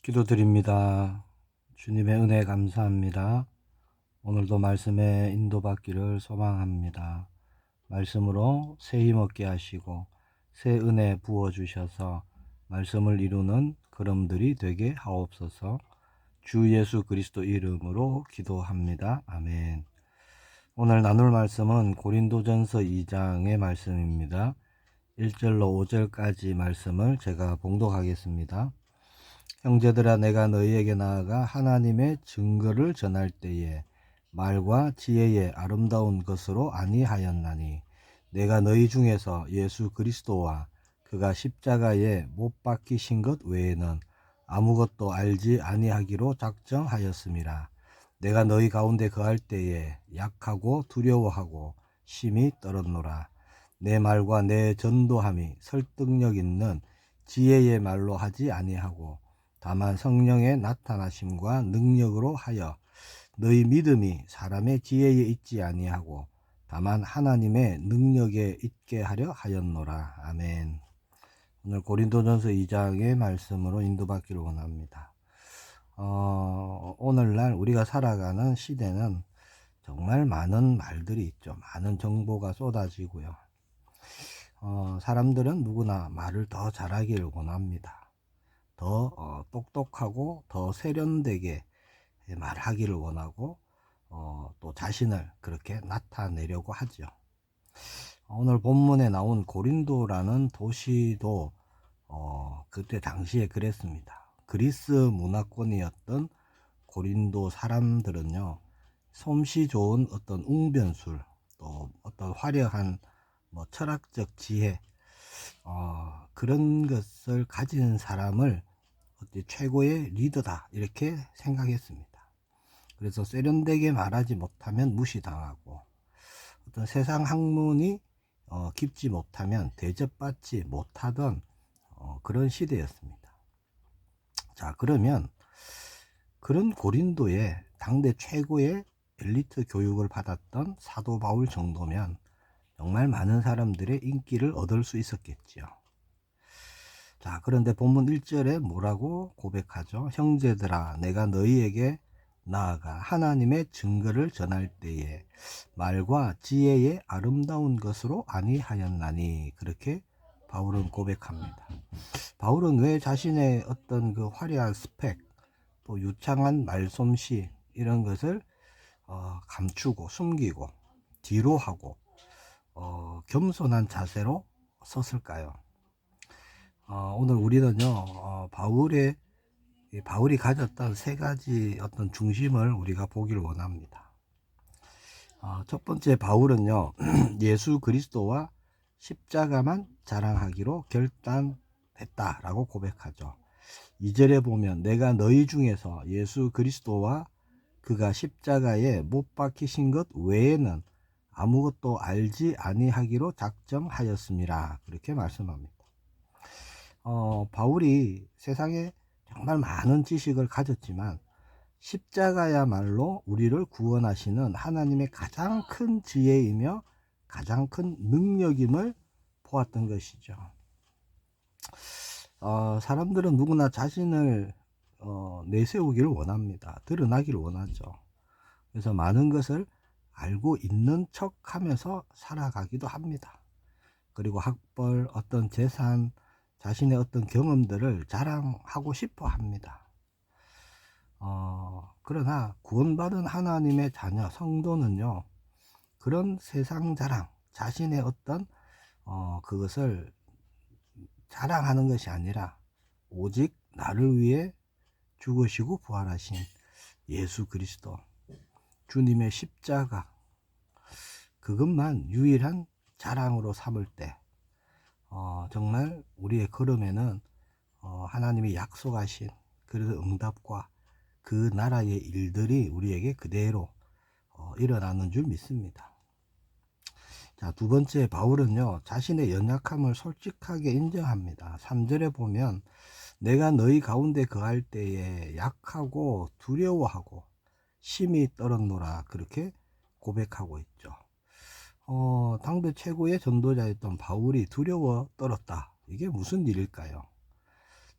기도드립니다. 주님의 은혜 감사합니다. 오늘도 말씀에 인도받기를 소망합니다. 말씀으로 새 힘 얻게 하시고 새 은혜 부어주셔서 말씀을 이루는 걸음들이 되게 하옵소서. 주 예수 그리스도 이름으로 기도합니다. 아멘. 오늘 나눌 말씀은 고린도전서 2장의 말씀입니다. 1절로 5절까지 말씀을 제가 봉독하겠습니다. 형제들아, 내가 너희에게 나아가 하나님의 증거를 전할 때에 말과 지혜의 아름다운 것으로 아니하였나니, 내가 너희 중에서 예수 그리스도와 그가 십자가에 못 박히신 것 외에는 아무것도 알지 아니하기로 작정하였음이라. 내가 너희 가운데 거할 때에 약하고 두려워하고 심히 떨었노라. 내 말과 내 전도함이 설득력 있는 지혜의 말로 하지 아니하고 다만 성령의 나타나심과 능력으로 하여, 너희 믿음이 사람의 지혜에 있지 아니하고 다만 하나님의 능력에 있게 하려 하였노라. 아멘. 오늘 고린도전서 2장의 말씀으로 인도받기를 원합니다. 오늘날 우리가 살아가는 시대는 정말 많은 말들이 있죠. 많은 정보가 쏟아지고요. 사람들은 누구나 말을 더 잘하기를 원합니다. 더 똑똑하고 더 세련되게 말하기를 원하고 또 자신을 그렇게 나타내려고 하죠. 오늘 본문에 나온 고린도라는 도시도 그때 당시에 그랬습니다. 그리스 문화권이었던 고린도 사람들은요, 솜씨 좋은 어떤 웅변술, 또 어떤 화려한 철학적 지혜, 그런 것을 가진 사람을 최고의 리더다 이렇게 생각했습니다. 그래서 세련되게 말하지 못하면 무시당하고, 어떤 세상 학문이 깊지 못하면 대접받지 못하던 그런 시대였습니다. 자, 그러면 그런 고린도에 당대 최고의 엘리트 교육을 받았던 사도 바울 정도면 정말 많은 사람들의 인기를 얻을 수 있었겠죠. 자, 그런데 본문 1절에 뭐라고 고백하죠? 형제들아, 내가 너희에게 나아가 하나님의 증거를 전할 때에 말과 지혜의 아름다운 것으로 아니하였나니, 그렇게 바울은 고백합니다. 바울은 왜 자신의 어떤 그 화려한 스펙, 또 유창한 말솜씨 이런 것을 감추고 숨기고 뒤로 하고 겸손한 자세로 섰을까요? 오늘 우리는요, 바울이 가졌던 세 가지 어떤 중심을 우리가 보기를 원합니다. 첫 번째, 바울은요, 예수 그리스도와 십자가만 자랑하기로 결단했다라고 고백하죠. 2절에 보면 내가 너희 중에서 예수 그리스도와 그가 십자가에 못 박히신 것 외에는 아무것도 알지 아니하기로 작정하였습니다. 그렇게 말씀합니다. 바울이 세상에 정말 많은 지식을 가졌지만 십자가야말로 우리를 구원하시는 하나님의 가장 큰 지혜이며 가장 큰 능력임을 보았던 것이죠. 사람들은 누구나 자신을 내세우기를 원합니다. 드러나기를 원하죠. 그래서 많은 것을 알고 있는 척 하면서 살아가기도 합니다. 그리고 학벌, 어떤 재산, 자신의 어떤 경험들을 자랑하고 싶어 합니다. 그러나 구원받은 하나님의 자녀, 성도는요, 그런 세상 자랑, 자신의 어떤 그것을 자랑하는 것이 아니라 오직 나를 위해 죽으시고 부활하신 예수 그리스도, 주님의 십자가, 그것만 유일한 자랑으로 삼을 때 정말 우리의 걸음에는 하나님이 약속하신 그 응답과 그 나라의 일들이 우리에게 그대로 일어나는 줄 믿습니다. 자, 두 번째, 바울은요, 자신의 연약함을 솔직하게 인정합니다. 3절에 보면 내가 너희 가운데 거할 때에 약하고 두려워하고 심히 떨었노라, 그렇게 고백하고 있죠. 당대 최고의 전도자였던 바울이 두려워 떨었다. 이게 무슨 일일까요?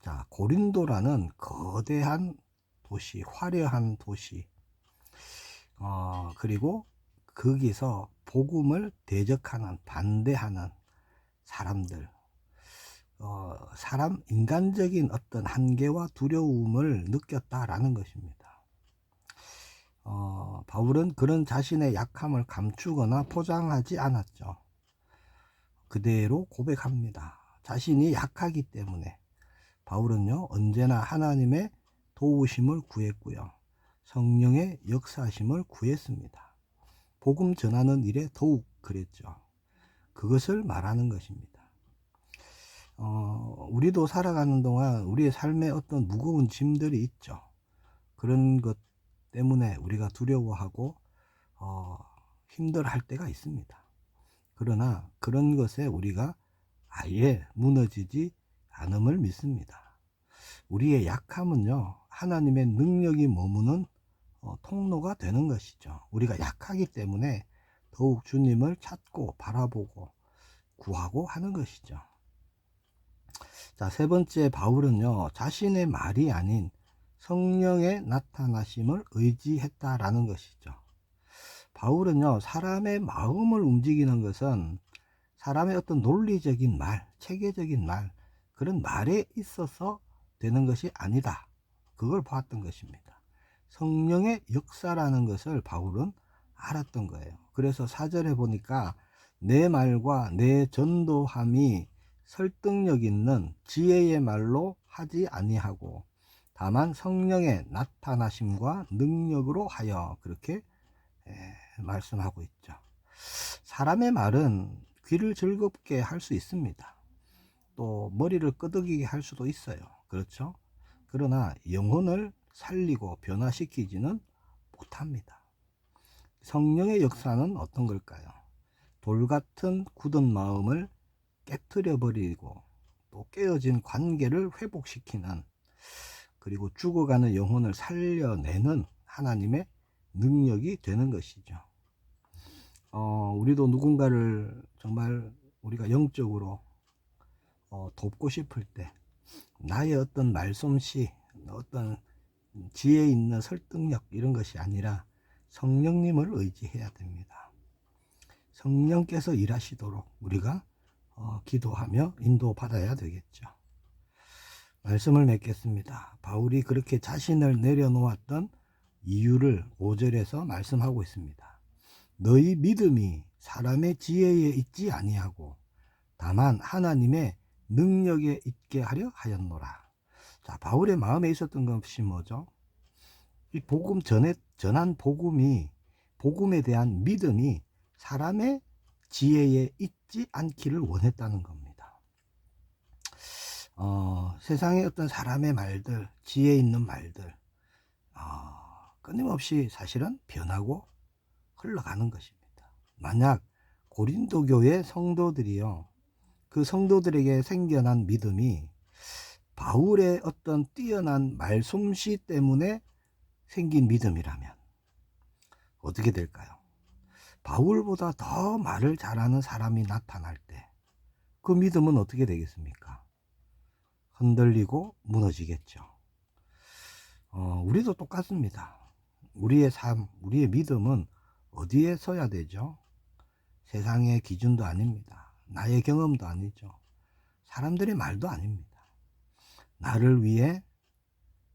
자, 고린도라는 거대한 도시, 화려한 도시, 그리고 거기서 복음을 대적하는, 반대하는 사람들, 인간적인 어떤 한계와 두려움을 느꼈다라는 것입니다. 바울은 그런 자신의 약함을 감추거나 포장하지 않았죠. 그대로 고백합니다. 자신이 약하기 때문에 바울은요, 언제나 하나님의 도우심을 구했고요, 성령의 역사심을 구했습니다. 복음 전하는 일에 더욱 그랬죠. 그것을 말하는 것입니다. 우리도 살아가는 동안 우리의 삶에 어떤 무거운 짐들이 있죠. 그런 것 때문에 우리가 두려워하고 힘들어할 때가 있습니다. 그러나 그런 것에 우리가 아예 무너지지 않음을 믿습니다. 우리의 약함은요, 하나님의 능력이 머무는 통로가 되는 것이죠. 우리가 약하기 때문에 더욱 주님을 찾고 바라보고 구하고 하는 것이죠. 자, 세 번째, 바울은요, 자신의 말이 아닌 성령의 나타나심을 의지했다라는 것이죠. 바울은요, 사람의 마음을 움직이는 것은 사람의 어떤 논리적인 말, 체계적인 말, 그런 말에 있어서 되는 것이 아니다. 그걸 보았던 것입니다. 성령의 역사라는 것을 바울은 알았던 거예요. 그래서 4절에 보니까 내 말과 내 전도함이 설득력 있는 지혜의 말로 하지 아니하고 다만 성령의 나타나심과 능력으로 하여, 그렇게 말씀하고 있죠. 사람의 말은 귀를 즐겁게 할 수 있습니다. 또 머리를 끄덕이게 할 수도 있어요. 그렇죠? 그러나 영혼을 살리고 변화시키지는 못합니다. 성령의 역사는 어떤 걸까요? 돌 같은 굳은 마음을 깨트려 버리고 또 깨어진 관계를 회복시키는, 그리고 죽어가는 영혼을 살려내는 하나님의 능력이 되는 것이죠. 우리도 누군가를 정말 우리가 영적으로 돕고 싶을 때 나의 어떤 말솜씨, 어떤 지혜 있는 설득력, 이런 것이 아니라 성령님을 의지해야 됩니다. 성령께서 일하시도록 우리가 기도하며 인도받아야 되겠죠. 말씀을 맺겠습니다. 바울이 그렇게 자신을 내려놓았던 이유를 5절에서 말씀하고 있습니다. 너희 믿음이 사람의 지혜에 있지 아니하고 다만 하나님의 능력에 있게 하려 하였노라. 자, 바울의 마음에 있었던 것이 뭐죠? 이 복음 전한 복음에 대한 믿음이 사람의 지혜에 있지 않기를 원했다는 겁니다. 세상의 어떤 사람의 말들, 지혜 있는 말들, 끊임없이 사실은 변하고 흘러가는 것입니다. 만약 고린도 교회 성도들이요, 그 성도들에게 생겨난 믿음이 바울의 어떤 뛰어난 말솜씨 때문에 생긴 믿음이라면 어떻게 될까요? 바울보다 더 말을 잘하는 사람이 나타날 때 그 믿음은 어떻게 되겠습니까? 흔들리고 무너지겠죠. 우리도 똑같습니다. 우리의 삶, 우리의 믿음은 어디에 서야 되죠? 세상의 기준도 아닙니다. 나의 경험도 아니죠. 사람들의 말도 아닙니다. 나를 위해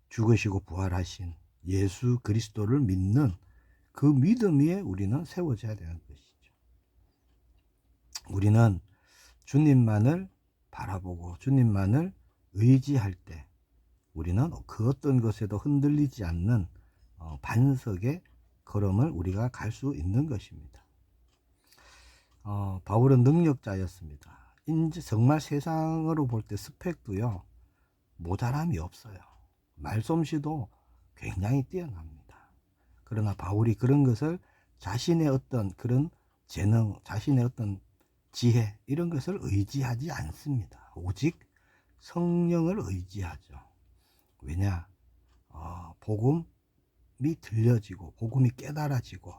죽으시고 부활하신 예수 그리스도를 믿는 그 믿음 위에 우리는 세워져야 되는 것이죠. 우리는 주님만을 바라보고 주님만을 의지할 때 우리는 그 어떤 것에도 흔들리지 않는 반석의 걸음을 우리가 갈 수 있는 것입니다. 바울은 능력자였습니다. 정말 세상으로 볼 때 스펙도요, 모자람이 없어요. 말솜씨도 굉장히 뛰어납니다. 그러나 바울이 그런 것을 자신의 어떤 그런 재능, 자신의 어떤 지혜, 이런 것을 의지하지 않습니다. 오직 성령을 의지하죠. 왜냐? 복음이 들려지고 복음이 깨달아지고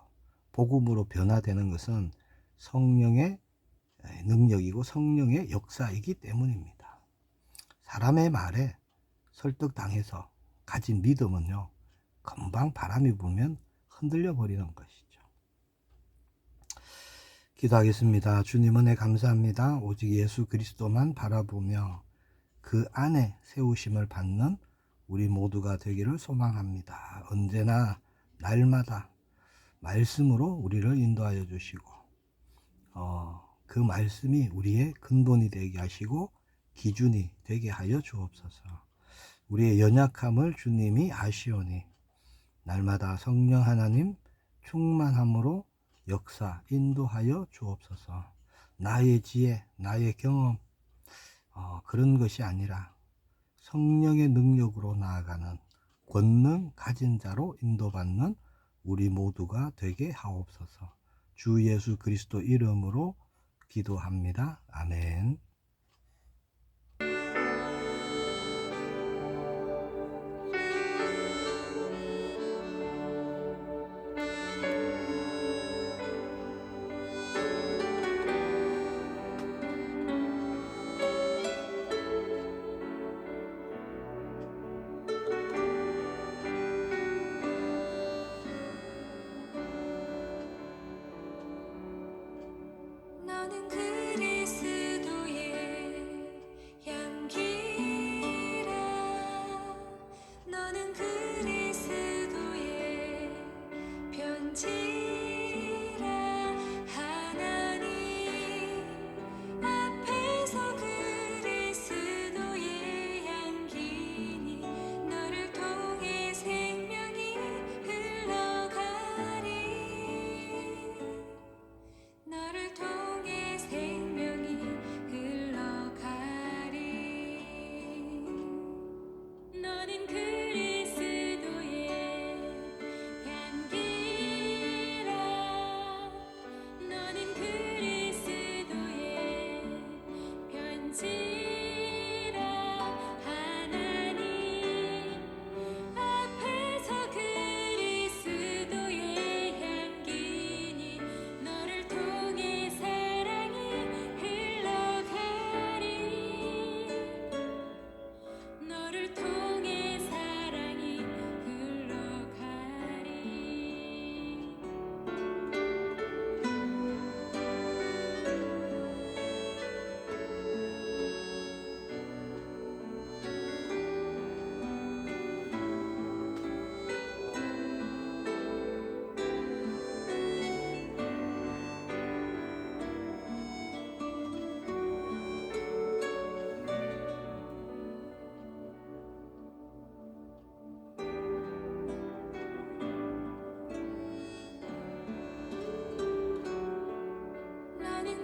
복음으로 변화되는 것은 성령의 능력이고 성령의 역사이기 때문입니다. 사람의 말에 설득당해서 가진 믿음은요, 금방 바람이 불면 흔들려 버리는 것이죠. 기도하겠습니다. 주님 은혜 감사합니다. 오직 예수 그리스도만 바라보며 그 안에 세우심을 받는 우리 모두가 되기를 소망합니다. 언제나 날마다 말씀으로 우리를 인도하여 주시고 그 말씀이 우리의 근본이 되게 하시고 기준이 되게 하여 주옵소서. 우리의 연약함을 주님이 아시오니 날마다 성령 하나님 충만함으로 역사 인도하여 주옵소서. 나의 지혜, 나의 경험 그런 것이 아니라 성령의 능력으로 나아가는 권능 가진 자로 인도받는 우리 모두가 되게 하옵소서. 주 예수 그리스도 이름으로 기도합니다. 아멘. 너는 그리스도의 향기라. 너는 그리스도의 편지라. 하나님 앞에서 그리스도의 향기니 너를 통해 생명이 흘러가리. 너를 통해 생명이 흘러가리. 너는 그리스도의 향기라. 너는 그리스도의 편지라. 하나님 앞에서 그리스도의 향기니 너를 통해 사랑이 흘러가리. 너를 통해 사랑이 흘러가리. 너는